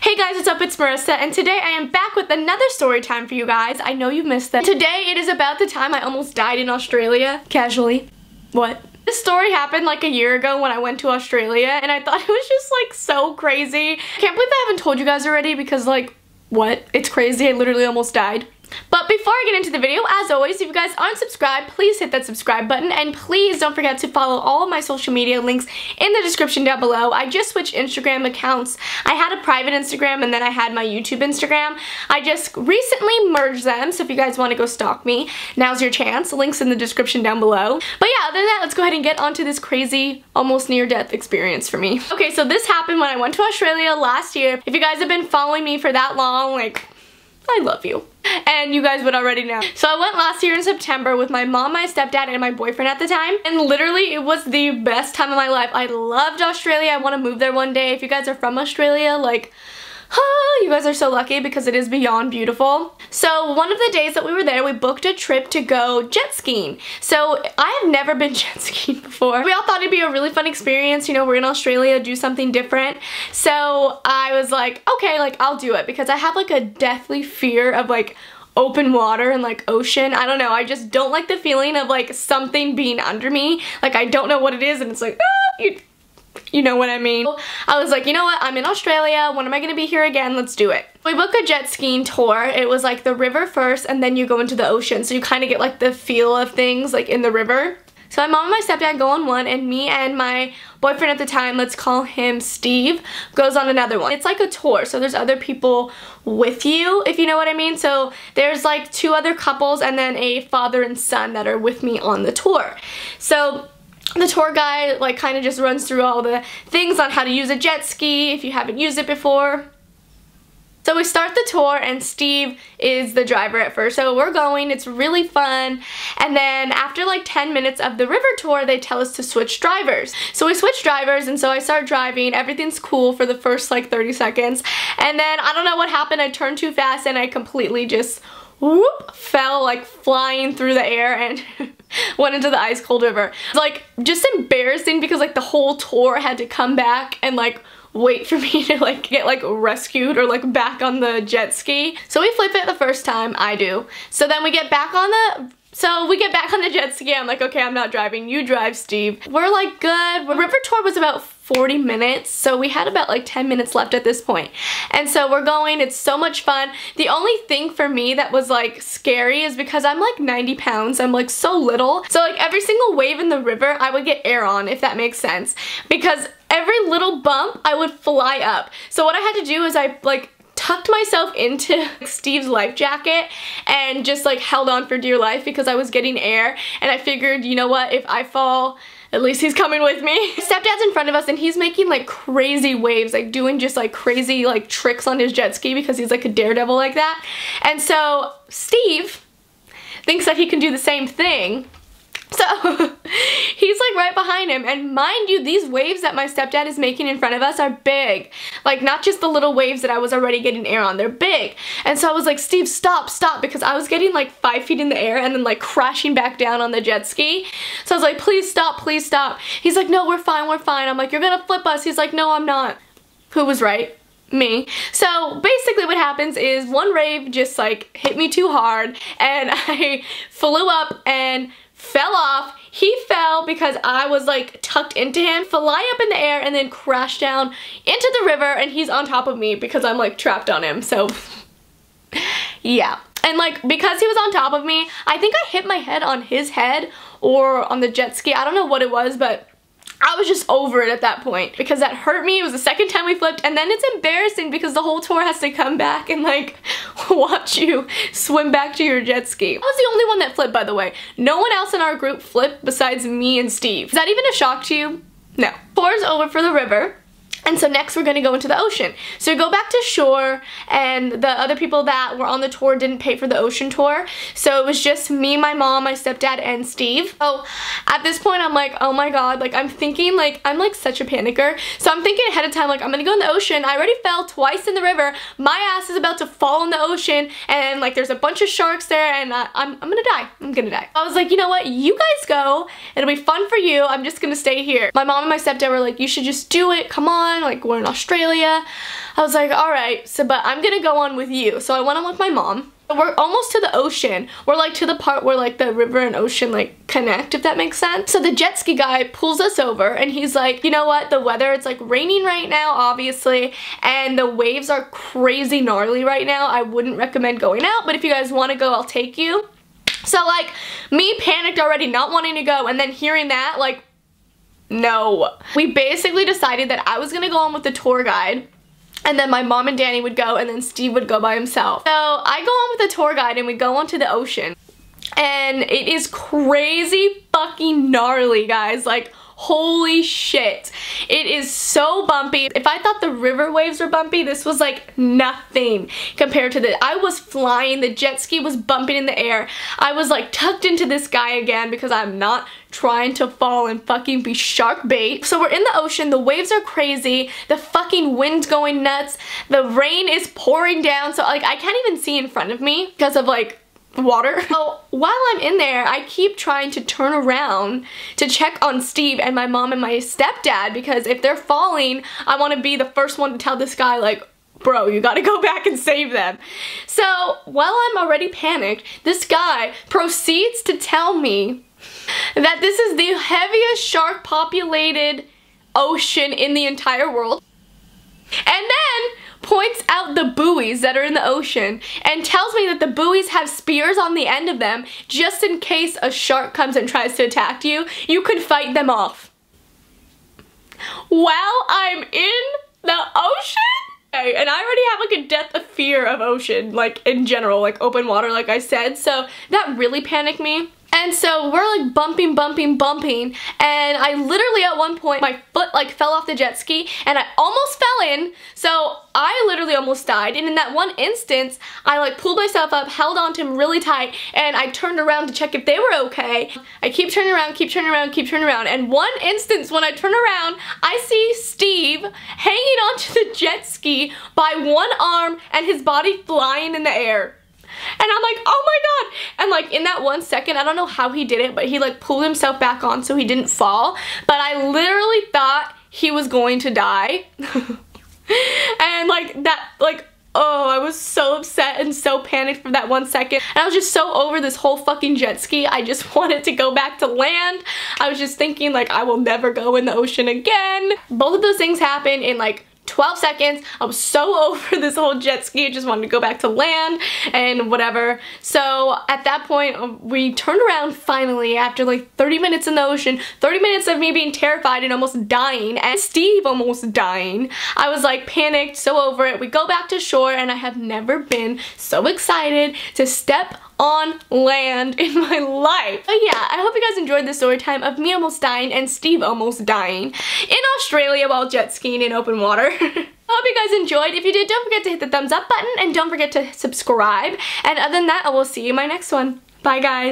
Hey guys, what's up? It's Marissa, and today I am back with another story time for you guys. I know you've missed them. Today it is about the time I almost died in Australia. Casually. What? This story happened like a year ago when I went to Australia, and I thought it was just like so crazy. I can't believe I haven't told you guys already because like, what? It's crazy. I literally almost died. But before I get into the video, as always, if you guys aren't subscribed, please hit that subscribe button, and please don't forget to follow all of my social media links in the description down below. I just switched Instagram accounts. I had a private Instagram and then I had my YouTube Instagram. I just recently merged them, so if you guys want to go stalk me, now's your chance. Links in the description down below. But yeah, other than that, let's go ahead and get onto this crazy, almost near-death experience for me. Okay, so this happened when I went to Australia last year. If you guys have been following me for that long, like, I love you. And you guys would already know. So I went last year in September with my mom, my stepdad, and my boyfriend at the time. And literally, it was the best time of my life. I loved Australia. I want to move there one day. If you guys are from Australia, like, you guys are so lucky because it is beyond beautiful. So one of the days that we were there, we booked a trip to go jet skiing. So I have never been jet skiing before. We all thought it'd be a really fun experience. You know, we're in Australia, do something different. So I was like, okay, like I'll do it because I have like a deathly fear of like open water and like ocean. I don't know. I just don't like the feeling of like something being under me. Like I don't know what it is and it's like, you know what I mean? I was like, you know what? I'm in Australia. When am I gonna be here again? Let's do it. We booked a jet skiing tour. It was like the river first and then you go into the ocean. So you kind of get like the feel of things like in the river. So my mom and my stepdad go on one and me and my boyfriend at the time, let's call him Steve, goes on another one. It's like a tour, so there's other people with you, if you know what I mean. So there's like two other couples and then a father and son that are with me on the tour. So the tour guide like kind of just runs through all the things on how to use a jet ski if you haven't used it before. So we start the tour and Steve is the driver at first. So we're going, it's really fun. And then after like 10 minutes of the river tour, they tell us to switch drivers. So we switch drivers and so I start driving. Everything's cool for the first like 30 seconds. And then I don't know what happened. I turned too fast and I completely just whoop, fell like flying through the air and went into the ice cold river. It's like just embarrassing because like the whole tour had to come back and like wait for me to like get like rescued or like back on the jet ski. So we flip it the first time, I do. So then we get back on the jet ski. I'm like, okay, I'm not driving, you drive, Steve. We're like good. The river tour was about 40 minutes, so we had about like 10 minutes left at this point. And so we're going, it's so much fun. The only thing for me that was like scary is because I'm like 90 pounds, I'm like so little. So like every single wave in the river, I would get air on, if that makes sense. Because every little bump, I would fly up. So what I had to do is I like tucked myself into Steve's life jacket and just like held on for dear life because I was getting air, and I figured, you know what, if I fall, at least he's coming with me. Stepdad's in front of us and he's making like crazy waves, like doing just like crazy like tricks on his jet ski because he's like a daredevil like that. And so Steve thinks that he can do the same thing. So he's like right behind him, and mind you, these waves that my stepdad is making in front of us are big. Like not just the little waves that I was already getting air on, they're big. And so I was like, Steve, stop, stop, because I was getting like 5 feet in the air and then like crashing back down on the jet ski. So I was like, please stop, please stop. He's like, no, we're fine, we're fine. I'm like, you're gonna flip us. He's like, no, I'm not. Who was right? Me. So basically what happens is one wave just like hit me too hard and I flew up and fell off. He fell because I was like tucked into him, fly up in the air and then crash down into the river, and he's on top of me because I'm like trapped on him. So yeah. And like because he was on top of me, I think I hit my head on his head or on the jet ski. I don't know what it was, but I was just over it at that point because that hurt me. It was the second time we flipped, and then it's embarrassing because the whole tour has to come back and like watch you swim back to your jet ski. I was the only one that flipped, by the way. No one else in our group flipped besides me and Steve. Is that even a shock to you? No. Tour's over for the river. And so next we're gonna go into the ocean. So we go back to shore, and the other people that were on the tour didn't pay for the ocean tour. So it was just me, my mom, my stepdad, and Steve. So at this point I'm like, oh my god, like I'm thinking like, I'm like such a panicker. So I'm thinking ahead of time like, I'm gonna go in the ocean. I already fell twice in the river. My ass is about to fall in the ocean, and like there's a bunch of sharks there, and I'm gonna die. I'm gonna die. I was like, you know what, you guys go. It'll be fun for you. I'm just gonna stay here. My mom and my stepdad were like, you should just do it. Come on. fun, like we're in Australia. I was like, alright, so but I'm gonna go on with you. So I went on with my mom. We're almost to the ocean. We're like to the part where like the river and ocean like connect, if that makes sense. So the jet ski guy pulls us over and he's like, you know what, the weather, it's like raining right now, obviously, and the waves are crazy gnarly right now. I wouldn't recommend going out, but if you guys want to go, I'll take you. So like, me panicked already, not wanting to go, and then hearing that, like, no. We basically decided that I was gonna go on with the tour guide, and then my mom and Danny would go, and then Steve would go by himself. So I go on with the tour guide and we go onto the ocean. And it is crazy fucking gnarly, guys. Like, holy shit. It is so bumpy. If I thought the river waves were bumpy, this was like nothing compared to this. I was flying, the jet ski was bumping in the air. I was like tucked into this guy again because I'm not trying to fall and fucking be shark bait. So we're in the ocean, the waves are crazy, the fucking wind's going nuts, the rain is pouring down, so like I can't even see in front of me because of like water. So while I'm in there, I keep trying to turn around to check on Steve and my mom and my stepdad, because if they're falling, I want to be the first one to tell this guy like, bro, you gotta go back and save them. So while I'm already panicked, this guy proceeds to tell me that this is the heaviest shark populated ocean in the entire world, and then points out the buoys that are in the ocean and tells me that the buoys have spears on the end of them just in case a shark comes and tries to attack you. You could fight them off. While I'm in the ocean? Okay, and I already have like a death of fear of ocean, like in general, like open water, like I said, so that really panicked me. And so we're like bumping, and I literally at one point, my foot like fell off the jet ski and I almost fell in, so I literally almost died. And in that one instance, I like pulled myself up, held onto him really tight, and I turned around to check if they were okay. I keep turning around, and one instance when I turn around, I see Steve hanging onto the jet ski by one arm and his body flying in the air. And I'm like, oh my god. And like in that 1 second, I don't know how he did it, but he like pulled himself back on so he didn't fall. But I literally thought he was going to die. And like that, like, oh, I was so upset and so panicked for that 1 second. And I was just so over this whole fucking jet ski. I just wanted to go back to land. I was just thinking like, I will never go in the ocean again. Both of those things happened in like 12 seconds. I was so over this whole jet ski. I just wanted to go back to land and whatever. So at that point, we turned around finally after like 30 minutes in the ocean, 30 minutes of me being terrified and almost dying, and Steve almost dying. I was like panicked, so over it. We go back to shore, and I have never been so excited to step on land in my life. But yeah, I hope you guys enjoyed the story time of me almost dying and Steve almost dying in Australia while jet skiing in open water. I hope you guys enjoyed. If you did, don't forget to hit the thumbs up button and don't forget to subscribe. And other than that, I will see you in my next one. Bye guys.